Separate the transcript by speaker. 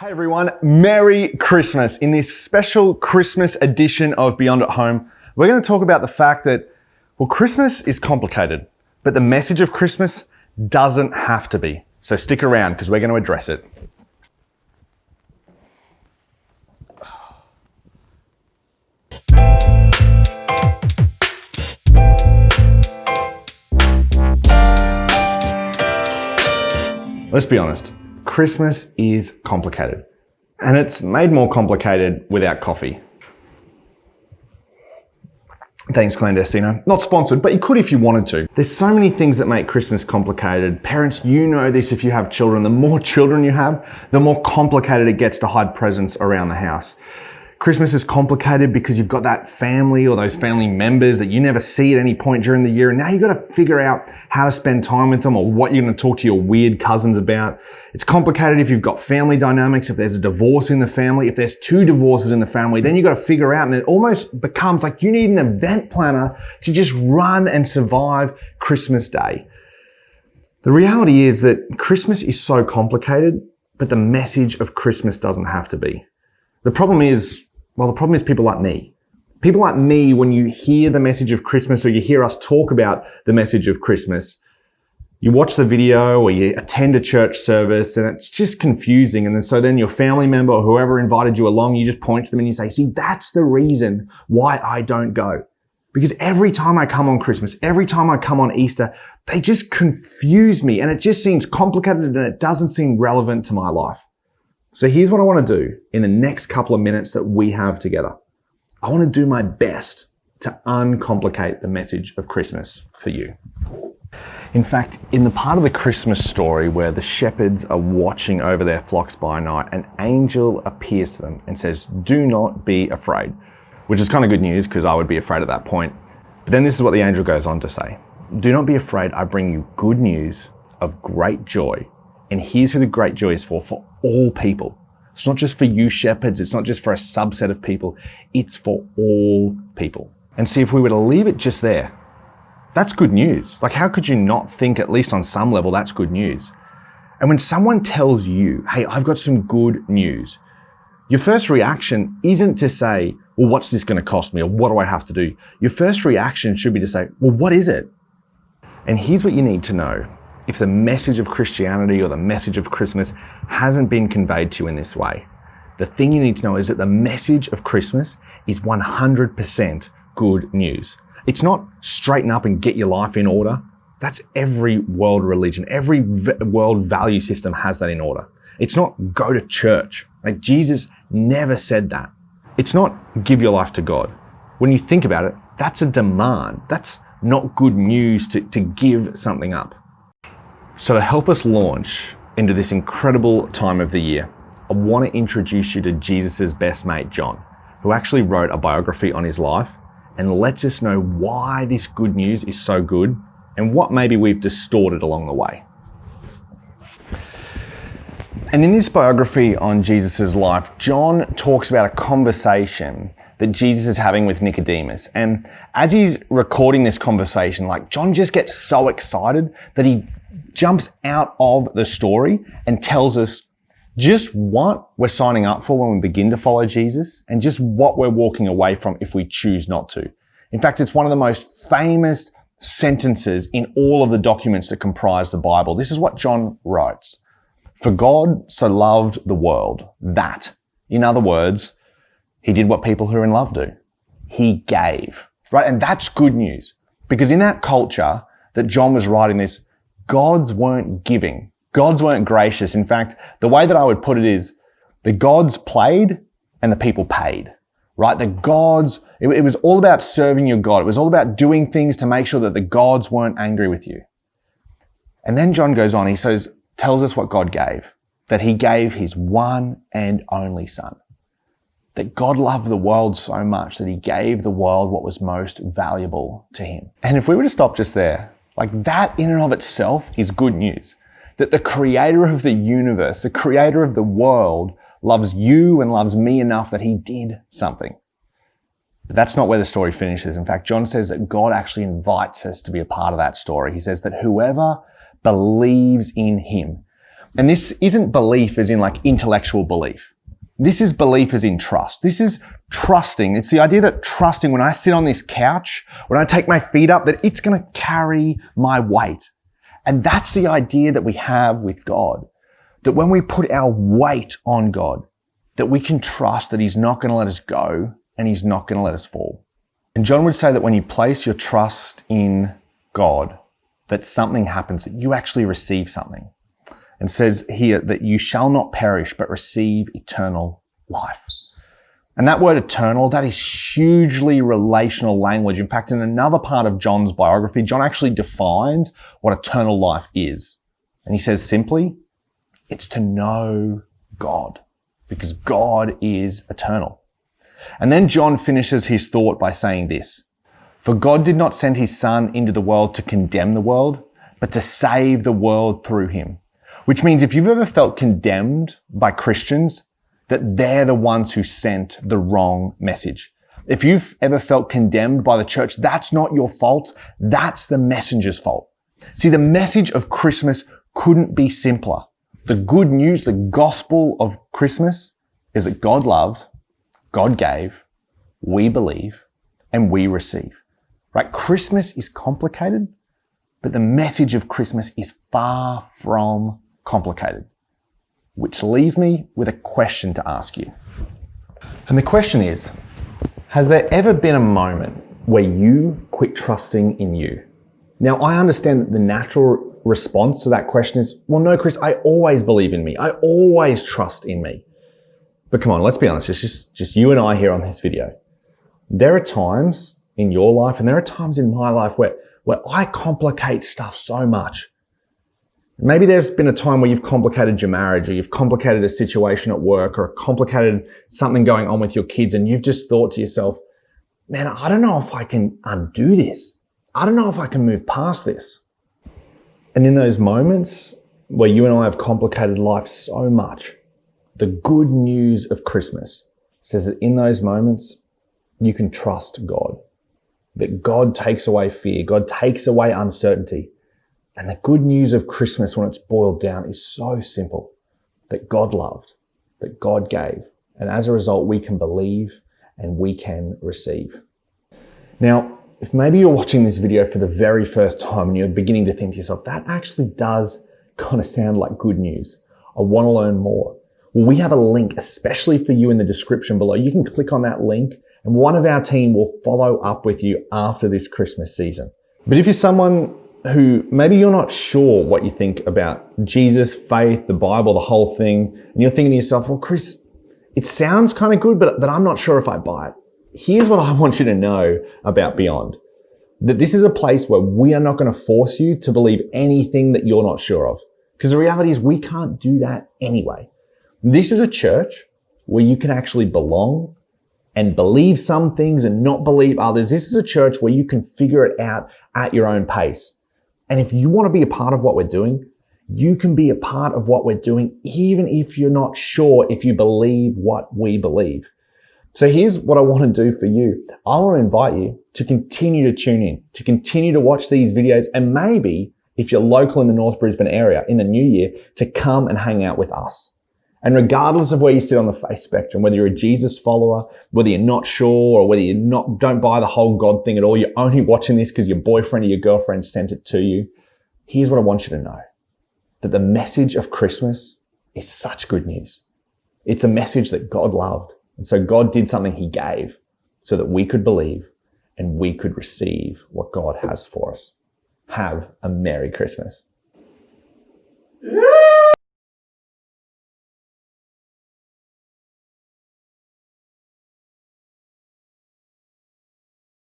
Speaker 1: Hey everyone, Merry Christmas. In this special Christmas edition of Beyond at Home, we're going to talk about the fact that, well, Christmas is complicated, but the message of Christmas doesn't have to be. So stick around because we're going to address it. Let's be honest. Christmas is complicated, and it's made more complicated without coffee. Thanks, Clandestino. Not sponsored, but you could if you wanted to. There's so many things that make Christmas complicated. Parents, you know this if you have children. The more children you have, the more complicated it gets to hide presents around the house. Christmas is complicated because you've got that family or those family members that you never see at any point during the year. And now you've got to figure out how to spend time with them or what you're going to talk to your weird cousins about. It's complicated if you've got family dynamics, if there's a divorce in the family, if there's two divorces in the family, then you've got to figure out, and it almost becomes like you need an event planner to just run and survive Christmas Day. The reality is that Christmas is so complicated, but the message of Christmas doesn't have to be. The problem is people like me. People like me, when you hear the message of Christmas or you hear us talk about the message of Christmas, you watch the video or you attend a church service and it's just confusing. And then your family member or whoever invited you along, you just point to them and you say, see, that's the reason why I don't go. Because every time I come on Christmas, every time I come on Easter, they just confuse me and it just seems complicated and it doesn't seem relevant to my life. So here's what I want to do in the next couple of minutes that we have together. I want to do my best to uncomplicate the message of Christmas for you. In fact, in the part of the Christmas story where the shepherds are watching over their flocks by night, an angel appears to them and says, "Do not be afraid," which is kind of good news because I would be afraid at that point. But then this is what the angel goes on to say. "Do not be afraid, I bring you good news of great joy. And here's who the great joy is for all people." It's not just for you shepherds. It's not just for a subset of people. It's for all people. And see, if we were to leave it just there, that's good news. Like, how could you not think, at least on some level, that's good news? And when someone tells you, hey, I've got some good news, your first reaction isn't to say, well, what's this going to cost me? Or what do I have to do? Your first reaction should be to say, well, what is it? And here's what you need to know. If the message of Christianity or the message of Christmas hasn't been conveyed to you in this way, the thing you need to know is that the message of Christmas is 100% good news. It's not straighten up and get your life in order. That's every world religion. Every world value system has that in order. It's not go to church. Like, Jesus never said that. It's not give your life to God. When you think about it, that's a demand. That's not good news to give something up. So to help us launch into this incredible time of the year, I want to introduce you to Jesus' best mate, John, who actually wrote a biography on his life and lets us know why this good news is so good and what maybe we've distorted along the way. And in this biography on Jesus' life, John talks about a conversation that Jesus is having with Nicodemus. And as he's recording this conversation, John just gets so excited that he jumps out of the story and tells us just what we're signing up for when we begin to follow Jesus and just what we're walking away from if we choose not to. In fact, it's one of the most famous sentences in all of the documents that comprise the Bible. This is what John writes. "For God so loved the world that," in other words, he did what people who are in love do. He gave, right? And that's good news because in that culture that John was writing this, gods weren't giving. Gods weren't gracious. In fact, the way that I would put it is the gods played and the people paid, right? The gods, it was all about serving your God. It was all about doing things to make sure that the gods weren't angry with you. And then John goes on, tells us what God gave, that he gave his one and only son. That God loved the world so much that he gave the world what was most valuable to him. And if we were to stop just there, that in and of itself is good news. That the creator of the universe, the creator of the world, loves you and loves me enough that he did something. But that's not where the story finishes. In fact, John says that God actually invites us to be a part of that story. He says that whoever believes in him And this isn't belief as in like intellectual belief. This is belief as in trust. This is trusting. It's the idea that trusting when I sit on this couch, when I take my feet up, that it's going to carry my weight. And that's the idea that we have with God. That when we put our weight on God, that we can trust that He's not going to let us go and He's not going to let us fall. And John would say that when you place your trust in God, that something happens, that you actually receive something. And says here that you shall not perish, but receive eternal life. And that word eternal, that is hugely relational language. In fact, in another part of John's biography, John actually defines what eternal life is. And he says simply, it's to know God, because God is eternal. And then John finishes his thought by saying this, for God did not send His Son into the world to condemn the world, but to save the world through Him. Which means if you've ever felt condemned by Christians, that they're the ones who sent the wrong message. If you've ever felt condemned by the church, that's not your fault. That's the messenger's fault. See, the message of Christmas couldn't be simpler. The good news, the gospel of Christmas, is that God loved, God gave, we believe, and we receive. Right? Christmas is complicated, but the message of Christmas is far from complicated, which leaves me with a question to ask you. And the question is, has there ever been a moment where you quit trusting in you? Now, I understand that the natural response to that question is, well, no, Chris, I always believe in me. I always trust in me. But come on, let's be honest, it's just you and I here on this video. There are times in your life and there are times in my life where I complicate stuff so much. Maybe there's been a time where you've complicated your marriage, or you've complicated a situation at work, or complicated something going on with your kids, and you've just thought to yourself, man, I don't know if I can undo this. I don't know if I can move past this. And in those moments where you and I have complicated life so much, the good news of Christmas says that in those moments, you can trust God. That God takes away fear. God takes away uncertainty. And the good news of Christmas, when it's boiled down, is so simple. That God loved, that God gave. And as a result, we can believe and we can receive. Now, if maybe you're watching this video for the very first time and you're beginning to think to yourself, that actually does kind of sound like good news. I want to learn more. Well, we have a link especially for you in the description below. You can click on that link and one of our team will follow up with you after this Christmas season. But if you're someone who maybe you're not sure what you think about Jesus, faith, the Bible, the whole thing, and you're thinking to yourself, well, Chris, it sounds kind of good, but I'm not sure if I buy it. Here's what I want you to know about Beyond. That this is a place where we are not going to force you to believe anything that you're not sure of. Because the reality is we can't do that anyway. This is a church where you can actually belong and believe some things and not believe others. This is a church where you can figure it out at your own pace. And if you want to be a part of what we're doing, you can be a part of what we're doing, even if you're not sure if you believe what we believe. So here's what I want to do for you. I want to invite you to continue to tune in, to continue to watch these videos, and maybe if you're local in the North Brisbane area in the new year, to come and hang out with us. And regardless of where you sit on the faith spectrum, whether you're a Jesus follower, whether you're not sure, or whether you don't buy the whole God thing at all, you're only watching this because your boyfriend or your girlfriend sent it to you, here's what I want you to know. That the message of Christmas is such good news. It's a message that God loved. And so God did something He gave so that we could believe and we could receive what God has for us. Have a Merry Christmas.